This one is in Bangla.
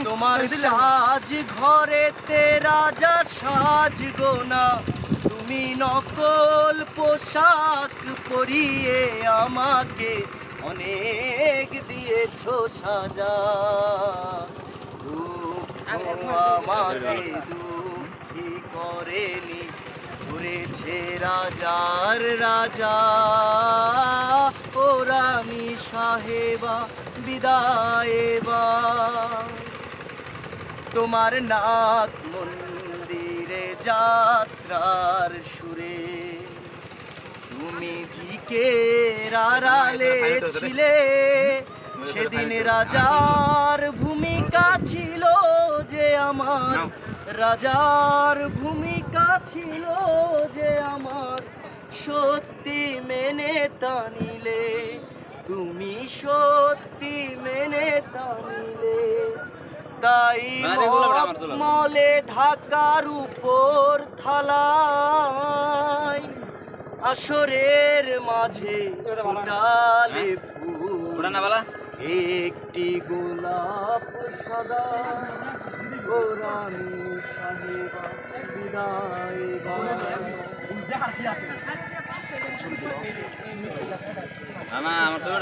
তোমার সাজ ঘরেতে রাজা সাজগো না, তুমি নকল পোশাক পরিয়ে আমাকে অনেক দিয়েছো সাজা। আমাকে দুঃখী করেনি, ঘুরেছে রাজার রাজা। ও রানী সাহেবা বিদায় এবার, তোমার নাক মন্দিরে যাত্রার সুরে তুমি জিকের আড়ালে ছিলে। সেদিন রাজার ভূমিকা ছিল যে আমার, রাজার ভূমিকা ছিল যে আমার, সত্যি মেনে তা নিলে, তুমি সত্যি মেনে তা নিলে। তাই মলে ঢাকার উপর থালায় আসরের মাঝে ফোটালে ফুল, একটি গোলাপ সাদা। ও রানী সাহেবা বিদায় আমার তো